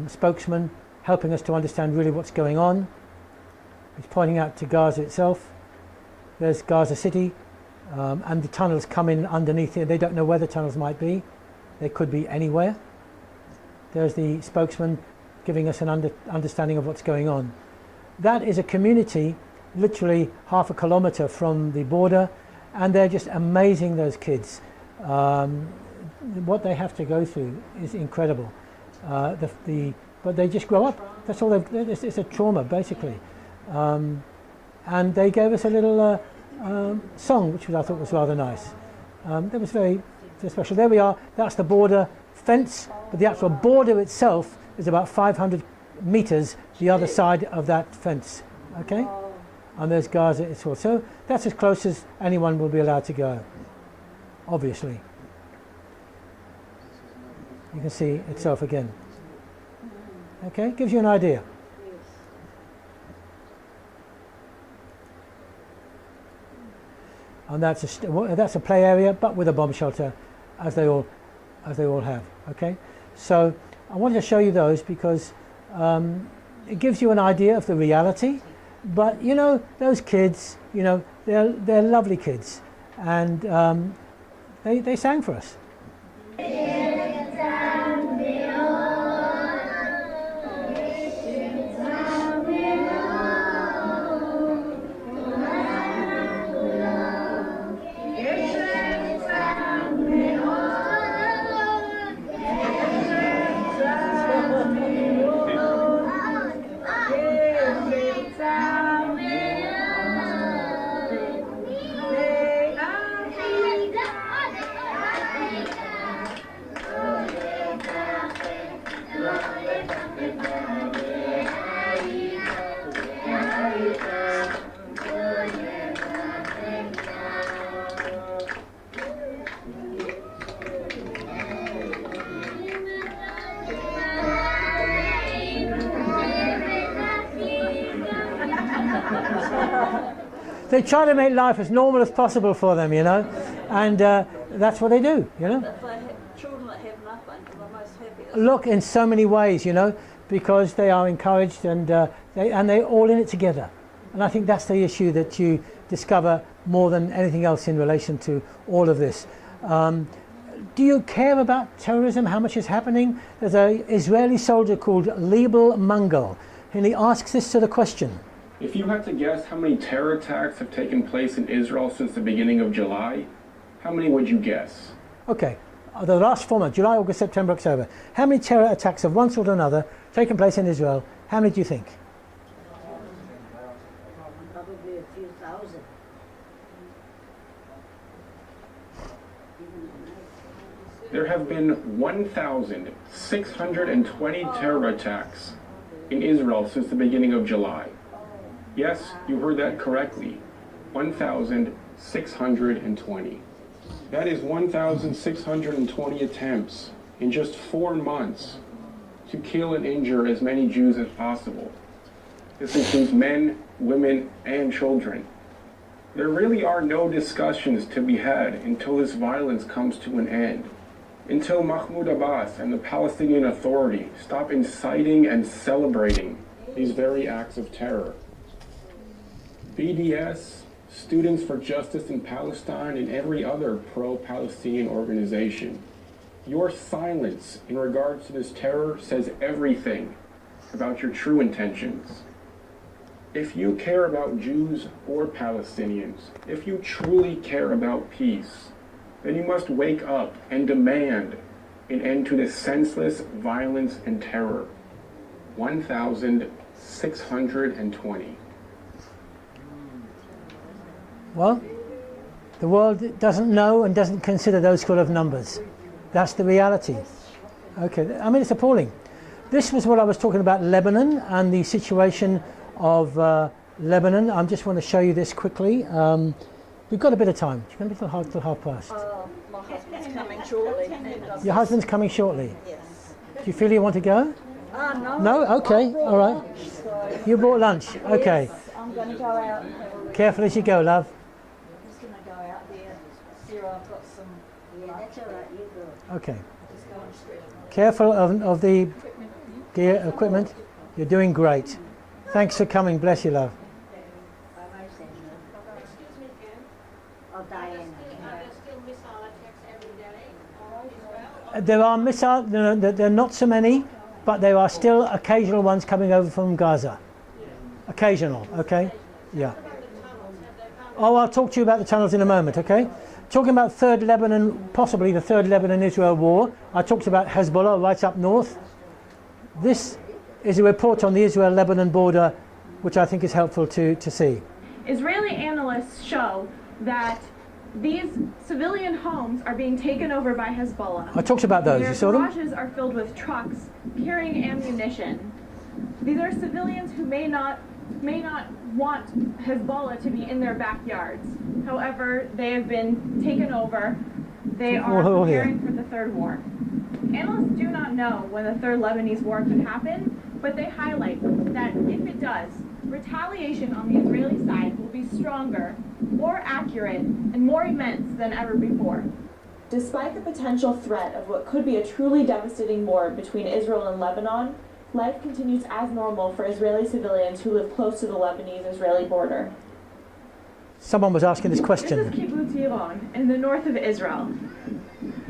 spokesman helping us to understand really what's going on. He's pointing out to Gaza itself. There's Gaza City, and the tunnels come in underneath it. They don't know where the tunnels might be. They could be anywhere. There's the spokesman giving us an understanding of what's going on. That is a community literally half a kilometre from the border, and they're just amazing, those kids. What they have to go through is incredible. But they just grow up. That's all it's a trauma, basically. And they gave us a little song, which I thought was rather nice. That was very special. There we are. That's the border fence, but the actual border itself is about 500 meters the other side of that fence. Okay, and there's Gaza itself. So that's as close as anyone will be allowed to go. Obviously, you can see itself again. Okay, gives you an idea. And that's a play area, but with a bomb shelter, as they all have. Okay, so I wanted to show you those because it gives you an idea of the reality. But you know, those kids, you know, they're lovely kids, and they sang for us. They try to make life as normal as possible for them, you know, and that's what they do, you know. Children that have nothing are the most happiest. Look, in so many ways, you know, because they are encouraged and they're all in it together. And I think that's the issue that you discover more than anything else in relation to all of this. Do you care about terrorism, how much is happening? There's an Israeli soldier called Liebel Mangal, and he asks this sort of question. If you had to guess how many terror attacks have taken place in Israel since the beginning of July, how many would you guess? Okay, the last 4 months, July, August, September, October. How many terror attacks of one sort or another taken place in Israel? How many do you think? Probably a few thousand. There have been 1,620 terror attacks in Israel since the beginning of July. Yes, you heard that correctly. 1,620. That is 1,620 attempts in just 4 months to kill and injure as many Jews as possible. This includes men, women, and children. There really are no discussions to be had until this violence comes to an end. Until Mahmoud Abbas and the Palestinian Authority stop inciting and celebrating these very acts of terror. BDS, Students for Justice in Palestine, and every other pro-Palestinian organization. Your silence in regards to this terror says everything about your true intentions. If you care about Jews or Palestinians, if you truly care about peace, then you must wake up and demand an end to this senseless violence and terror. 1,620. Well, the world doesn't know and doesn't consider those sort of numbers. That's the reality. Okay, I mean, it's appalling. This was what I was talking about, Lebanon and the situation of Lebanon. I just want to show you this quickly. We've got a bit of time. It's going to be till half past. My husband's coming shortly. Your husband's coming shortly. Yes. Do you feel you want to go? No. No? Okay, all right. Lunch, so You bought lunch? Okay. yes, I'm going to go out and have a look. Careful as you go, love. I'm just going to go out there. Sarah, I've got some. Yeah, that's all right, you go. Okay. Just going straight. Careful of the gear, equipment. You're doing great. Thanks for coming. Bless you, love. Oh, Diana. There are missiles, there are not so many, but there are still occasional ones coming over from Gaza. Occasional, okay? Yeah. Oh, I'll talk to you about the tunnels in a moment, okay? Talking about Third Lebanon, possibly the Third Lebanon-Israel War, I talked about Hezbollah right up north. This is a report on the Israel-Lebanon border, which I think is helpful to see. Israeli analysts show that these civilian homes are being taken over by Hezbollah. I talked about those. You saw them? Their garages are filled with trucks carrying ammunition. These are civilians who may not want Hezbollah to be in their backyards. However, they have been taken over. They are preparing for the Third War. Analysts do not know when the Third Lebanese War could happen, but they highlight that if it does, retaliation on the Israeli side will be stronger, more accurate, and more immense than ever before. Despite the potential threat of what could be a truly devastating war between Israel and Lebanon, life continues as normal for Israeli civilians who live close to the Lebanese-Israeli border. Someone was asking this question. This is Kibbutz Yiron in the north of Israel.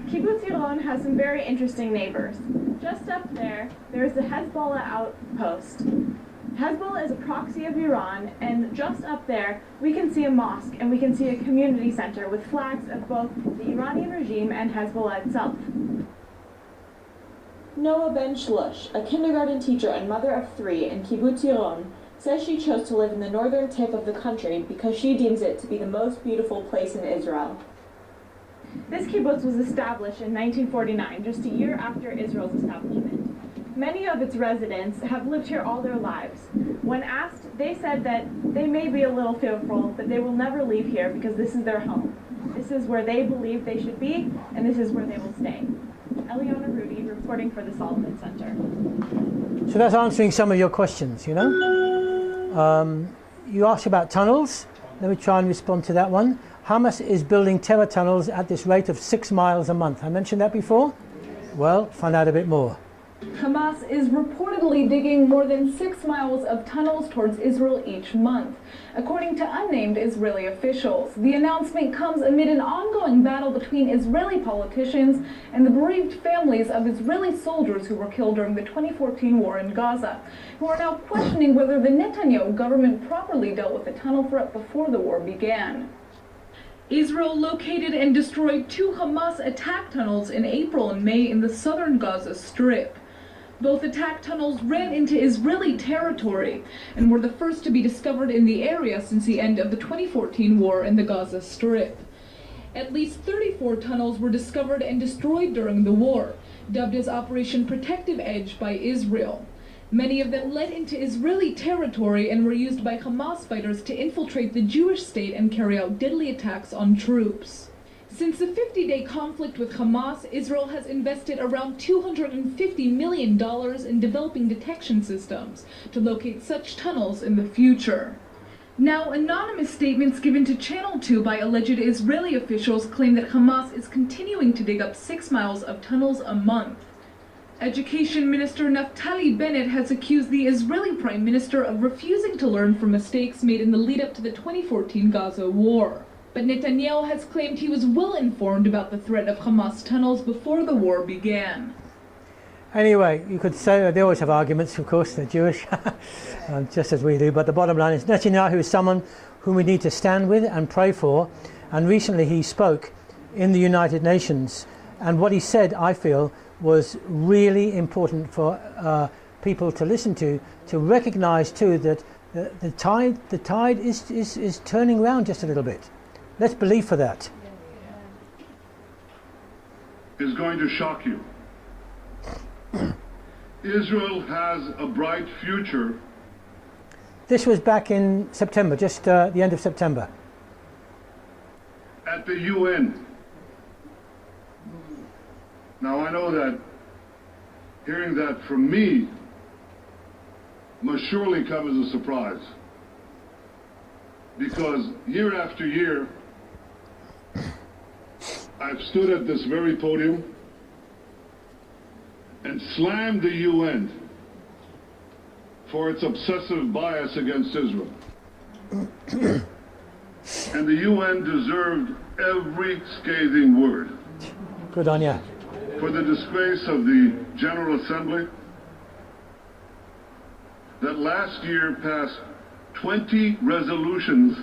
Kibbutz Yiron has some very interesting neighbors. Just up there, there's the Hezbollah outpost. Hezbollah is a proxy of Iran, and just up there, we can see a mosque and we can see a community center with flags of both the Iranian regime and Hezbollah itself. Noah Ben Shlush, a kindergarten teacher and mother of 3 in Kibbutz Yiron, says she chose to live in the northern tip of the country because she deems it to be the most beautiful place in Israel. This kibbutz was established in 1949, just a year after Israel's establishment. Many of its residents have lived here all their lives. When asked, they said that they may be a little fearful, but they will never leave here because this is their home. This is where they believe they should be, and this is where they will stay. Eliana Rudy, reporting for the Solomon Center. So that's answering some of your questions, you know. You asked about tunnels. Let me try and respond to that one. Hamas is building terror tunnels at this rate of 6 miles a month. I mentioned that before? Well, find out a bit more. Hamas is reportedly digging more than 6 miles of tunnels towards Israel each month, according to unnamed Israeli officials. The announcement comes amid an ongoing battle between Israeli politicians and the bereaved families of Israeli soldiers who were killed during the 2014 war in Gaza, who are now questioning whether the Netanyahu government properly dealt with the tunnel threat before the war began. Israel located and destroyed 2 Hamas attack tunnels in April and May in the southern Gaza Strip. Both attack tunnels ran into Israeli territory and were the first to be discovered in the area since the end of the 2014 war in the Gaza Strip. At least 34 tunnels were discovered and destroyed during the war, dubbed as Operation Protective Edge by Israel. Many of them led into Israeli territory and were used by Hamas fighters to infiltrate the Jewish state and carry out deadly attacks on troops. Since the 50-day conflict with Hamas, Israel has invested around $250 million in developing detection systems to locate such tunnels in the future. Now, anonymous statements given to Channel 2 by alleged Israeli officials claim that Hamas is continuing to dig up 6 miles of tunnels a month. Education Minister Naftali Bennett has accused the Israeli Prime Minister of refusing to learn from mistakes made in the lead-up to the 2014 Gaza war. But Netanyahu has claimed he was well informed about the threat of Hamas tunnels before the war began. Anyway, you could say they always have arguments, of course, they're Jewish, just as we do, but the bottom line is Netanyahu is someone whom we need to stand with and pray for, and recently he spoke in the United Nations, and what he said, I feel, was really important for people to listen to recognize too that the tide is turning around just a little bit. Let's believe for that. Is going to shock you. Israel has a bright future. This was back in September, just the end of September. At the UN. Now I know that hearing that from me must surely come as a surprise. Because year after year, I've stood at this very podium and slammed the UN for its obsessive bias against Israel. And the UN deserved every scathing word. Good on you. For the disgrace of the General Assembly that last year passed 20 resolutions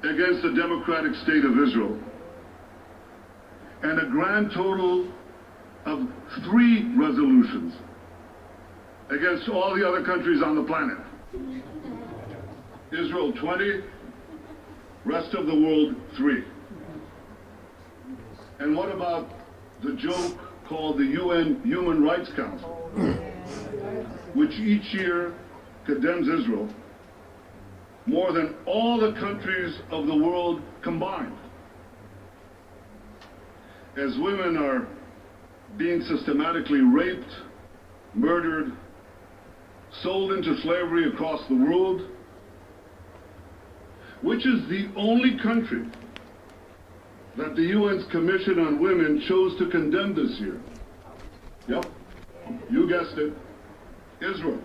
against the democratic state of Israel and a grand total of 3 resolutions against all the other countries on the planet. Israel 20, rest of the world 3. And what about the joke called the UN Human Rights Council, which each year condemns Israel more than all the countries of the world combined? As women are being systematically raped, murdered, sold into slavery across the world, which is the only country that the UN's Commission on Women chose to condemn this year? Yep, you guessed it, Israel.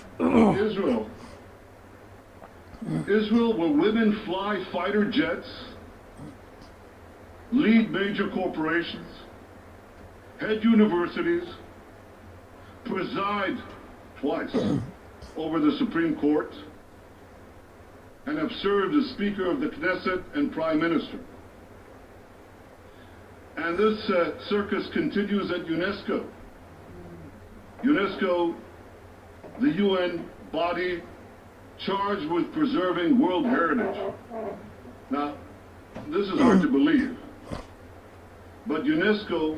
Israel. Israel, where women fly fighter jets, lead major corporations, head universities, preside twice over the Supreme Court, and have served as Speaker of the Knesset and Prime Minister. And this circus continues at UNESCO. UNESCO, the UN body charged with preserving world heritage. Now, this is hard to believe, but UNESCO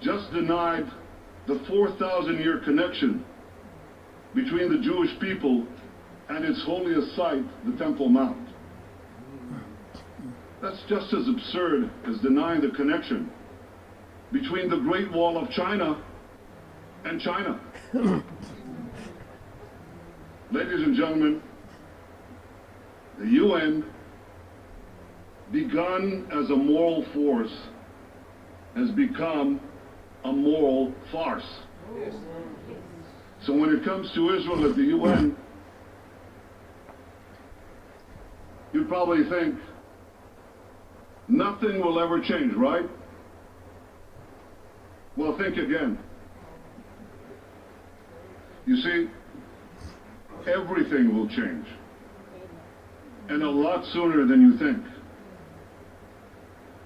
just denied the 4,000-year connection between the Jewish people and its holiest site, the Temple Mount. That's just as absurd as denying the connection between the Great Wall of China and China. Ladies and gentlemen, the UN, begun as a moral force, has become a moral farce. So when it comes to Israel at the UN, you probably think nothing will ever change, right? Well, think again. You see, everything will change, and a lot sooner than you think.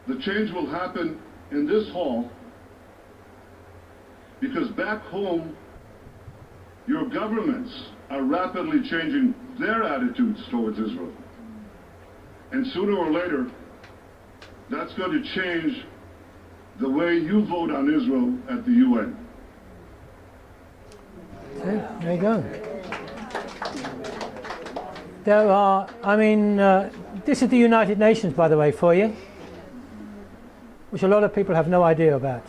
The change will happen in this hall because back home, your governments are rapidly changing their attitudes towards Israel. And sooner or later, that's going to change the way you vote on Israel at the UN. Okay, there you go. There are, this is the United Nations, by the way, for you, which a lot of people have no idea about.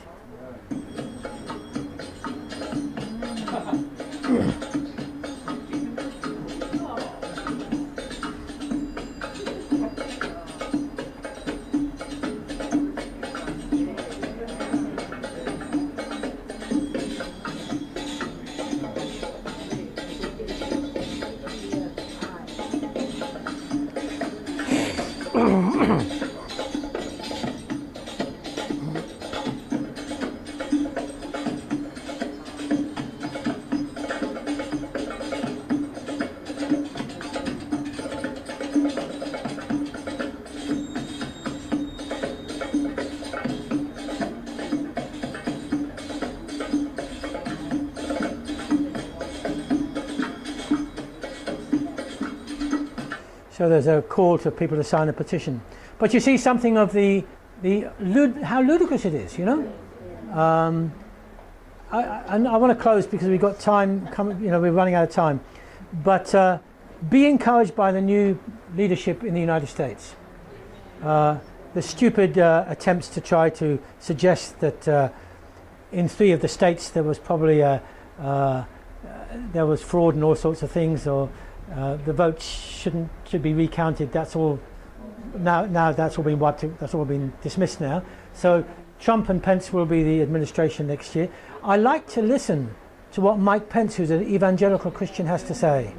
So there's a call to people to sign a petition. But you see something of how ludicrous it is, you know? I want to close because we've got time coming, we're running out of time. But be encouraged by the new leadership in the United States. The stupid attempts to try to suggest that in 3 of the states there was probably there was fraud and all sorts of things, or the votes should be recounted. That's all now that's all been wiped. That's all been dismissed now. So Trump and Pence will be the administration next year. I like to listen to what Mike Pence, who's an evangelical Christian, has to say.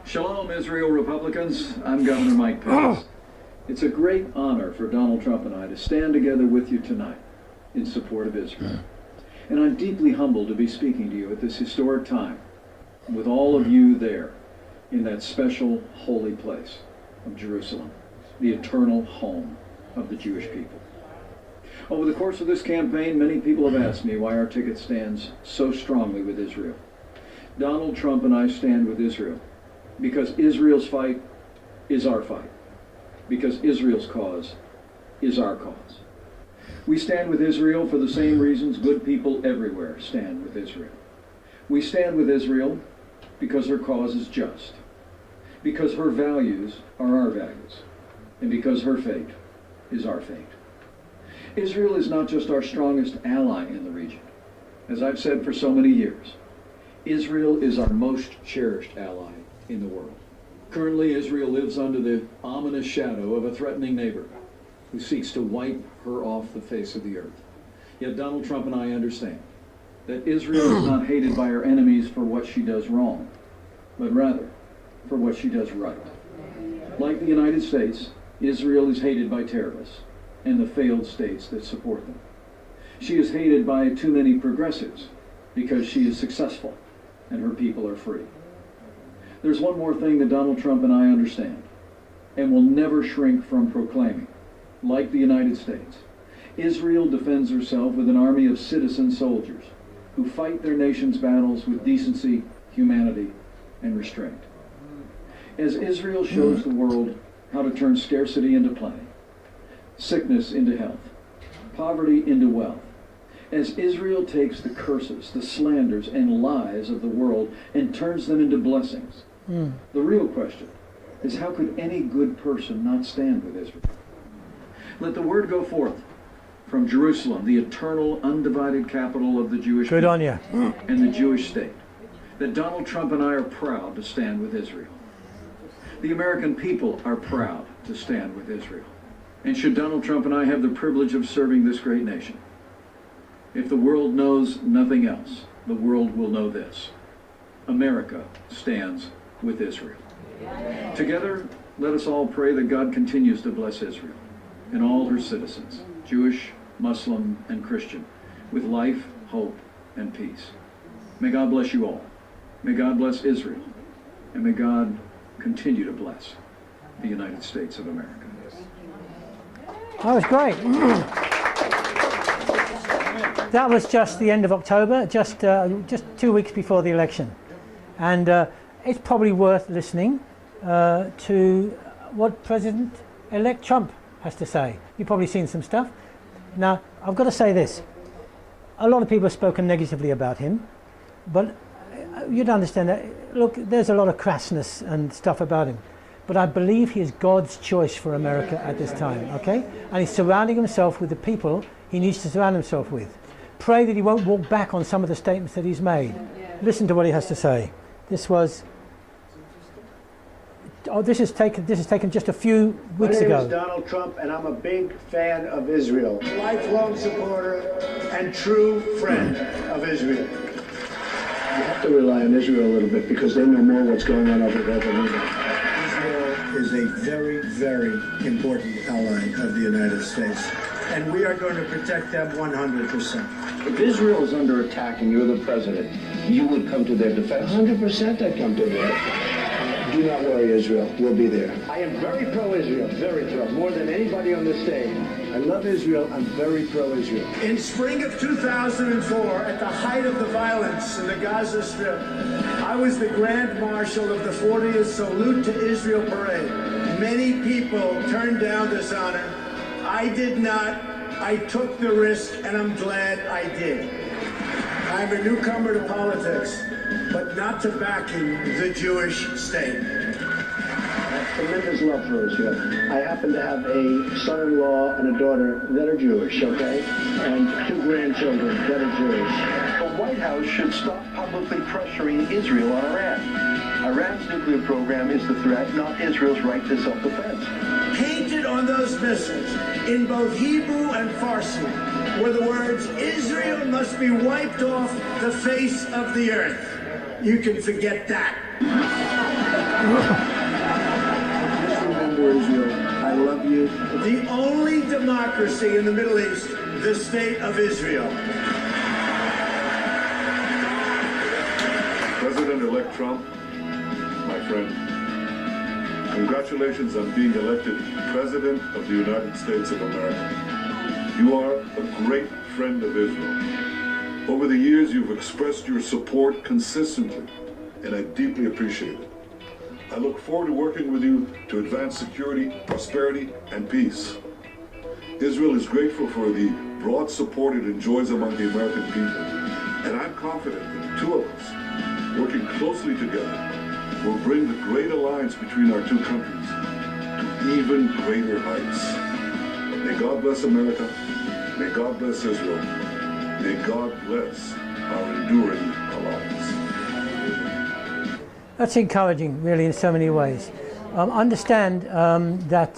Shalom, Israel Republicans. I'm Governor Mike Pence. It's a great honor for Donald Trump and I to stand together with you tonight in support of Israel. And I'm deeply humbled to be speaking to you at this historic time with all of you there in that special holy place of Jerusalem, the eternal home of the Jewish people. Over the course of this campaign, many people have asked me why our ticket stands so strongly with Israel. Donald Trump and I stand with Israel because Israel's fight is our fight, because Israel's cause is our cause. We stand with Israel for the same reasons good people everywhere stand with Israel. We stand with Israel because her cause is just, because her values are our values, and because her fate is our fate. Israel is not just our strongest ally in the region. As I've said for so many years, Israel is our most cherished ally in the world. Currently, Israel lives under the ominous shadow of a threatening neighbor who seeks to wipe her off the face of the earth. Yet Donald Trump and I understand that Israel is not hated by her enemies for what she does wrong, but rather for what she does right. Like the United States, Israel is hated by terrorists and the failed states that support them. She is hated by too many progressives because she is successful and her people are free. There's one more thing that Donald Trump and I understand and will never shrink from proclaiming. Like the United States, Israel defends herself with an army of citizen soldiers who fight their nation's battles with decency, humanity, and restraint. As Israel shows the world how to turn scarcity into plenty, sickness into health, poverty into wealth, as Israel takes the curses, the slanders, and lies of the world and turns them into blessings, the real question is how could any good person not stand with Israel? Let the word go forth from Jerusalem, the eternal, undivided capital of the Jewish people on you. And the Jewish state, that Donald Trump and I are proud to stand with Israel. The American people are proud to stand with Israel. And should Donald Trump and I have the privilege of serving this great nation, if the world knows nothing else, the world will know this: America stands with Israel. Together, let us all pray that God continues to bless Israel and all her citizens, Jewish, Muslim, and Christian, with life, hope, and peace. May God bless you all. May God bless Israel. And may God continue to bless the United States of America. That was great. That was just the end of October, just 2 weeks before the election. And it's probably worth listening to what President-elect Trump has to say. You've probably seen some stuff. Now, I've got to say this. A lot of people have spoken negatively about him, but you'd understand that, look, there's a lot of crassness and stuff about him. But I believe he is God's choice for America at this time, okay? And he's surrounding himself with the people he needs to surround himself with. Pray that he won't walk back on some of the statements that he's made. Listen to what he has to say. This is taken just a few weeks ago. My name is Donald Trump, and I'm a big fan of Israel. Lifelong supporter and true friend of Israel. You have to rely on Israel a little bit because they know more what's going on over there than we know. Israel is a very, very important ally of the United States, and we are going to protect them 100%. If Israel is under attack and you're the president, you would come to their defense? 100% I'd come to them. Do not worry, Israel. We'll be there. I am very pro-Israel, very pro, more than anybody on this stage. I love Israel. I'm very pro-Israel. In spring of 2004, at the height of the violence in the Gaza Strip, I was the Grand Marshal of the 40th Salute to Israel Parade. Many people turned down this honor. I did not. I took the risk, and I'm glad I did. I'm a newcomer to politics, but not to backing the Jewish state. I have tremendous love for Israel. I happen to have a son-in-law and a daughter that are Jewish, okay? And 2 grandchildren that are Jewish. The White House should stop publicly pressuring Israel on Iran. Iran's nuclear program is the threat, not Israel's right to self-defense. Painted on those missiles in both Hebrew and Farsi were the words, "Israel must be wiped off the face of the earth." You can forget that. Just remember, Israel, I love you. The only democracy in the Middle East, the State of Israel. President-elect Trump, my friend, congratulations on being elected President of the United States of America. You are a great friend of Israel. Over the years, you've expressed your support consistently, and I deeply appreciate it. I look forward to working with you to advance security, prosperity, and peace. Israel is grateful for the broad support it enjoys among the American people, and I'm confident that the two of us, working closely together, will bring the great alliance between our two countries to even greater heights. May God bless America. May God bless Israel. May God bless our enduring alliance. That's encouraging, really, in so many ways. Understand that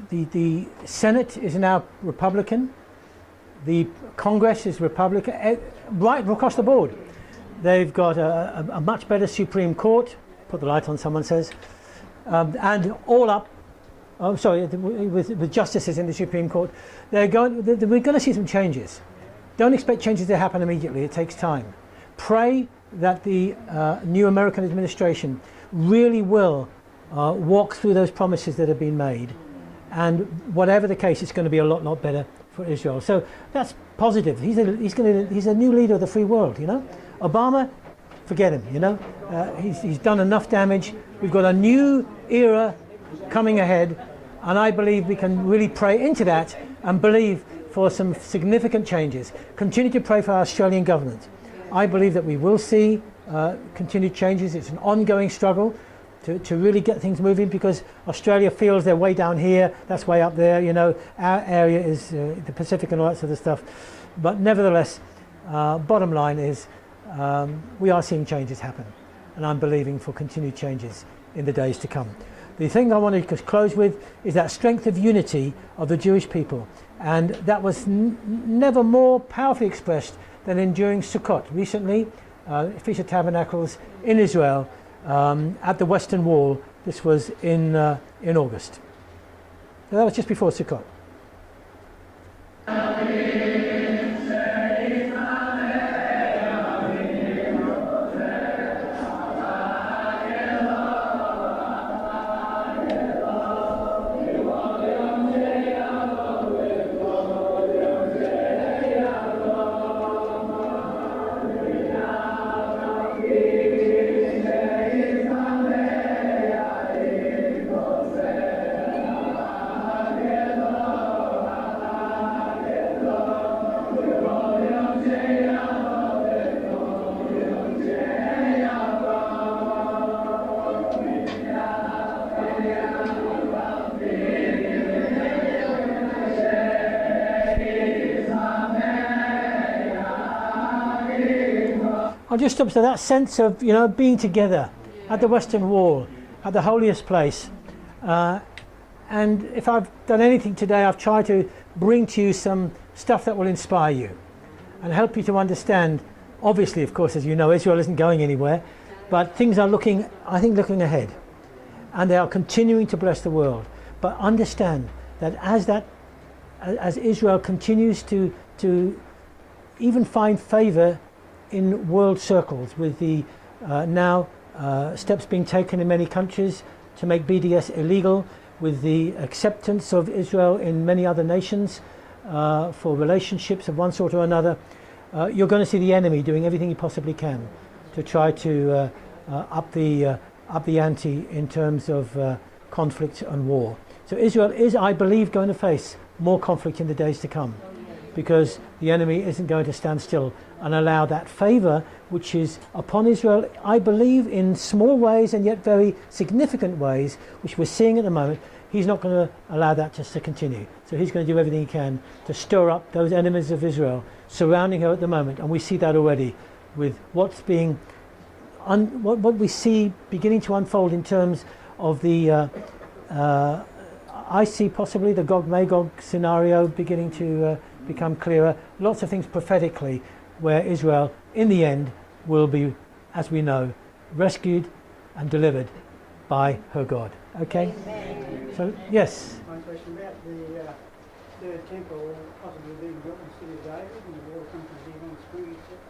the Senate is now Republican, the Congress is Republican, right across the board. They've got a much better Supreme Court. Put the light on, someone says, and all up. Oh, sorry, with justices in the Supreme Court, we're going to see some changes. Don't expect changes to happen immediately. It takes time. Pray that the new American administration really will walk through those promises that have been made, and whatever the case, it's going to be a lot better for Israel. So that's positive. He's a new leader of the free world. You know, Obama, forget him. You know, he's done enough damage. We've got a new era coming ahead, and I believe we can really pray into that and believe for some significant changes. Continue to pray for our Australian government. I believe that we will see continued changes. It's an ongoing struggle to really get things moving, because Australia feels they're way down here, that's way up there, you know, our area is the Pacific and all that sort of stuff. But nevertheless, bottom line is we are seeing changes happen, and I'm believing for continued changes in the days to come. The thing I want to close with is that strength of unity of the Jewish people, and that was never more powerfully expressed than during Sukkot recently, Feast of Tabernacles in Israel, at the Western Wall. This was in August. So that was just before Sukkot. I'll just stop to that sense of, you know, being together at the Western Wall, at the holiest place. And if I've done anything today, I've tried to bring to you some stuff that will inspire you and help you to understand. Obviously, of course, as you know, Israel isn't going anywhere, but things are looking ahead, and they are continuing to bless the world. But understand that as Israel continues to even find favor in world circles, with the now steps being taken in many countries to make BDS illegal, with the acceptance of Israel in many other nations for relationships of one sort or another, you're going to see the enemy doing everything he possibly can to try to up the ante in terms of conflict and war. So Israel is, I believe, going to face more conflict in the days to come, because the enemy isn't going to stand still and allow that favor which is upon Israel, I believe, in small ways and yet very significant ways, which we're seeing at the moment. He's not going to allow that just to continue. So he's going to do everything he can to stir up those enemies of Israel surrounding her at the moment, and we see that already with what's being what we see beginning to unfold in terms of the I see possibly the Gog-Magog scenario beginning to become clearer. Lots of things prophetically where Israel, in the end, will be, as we know, rescued and delivered by her God. Okay? Amen. So, yes? One question about the third temple possibly being built in the city of David and the water comes from the spring, etc.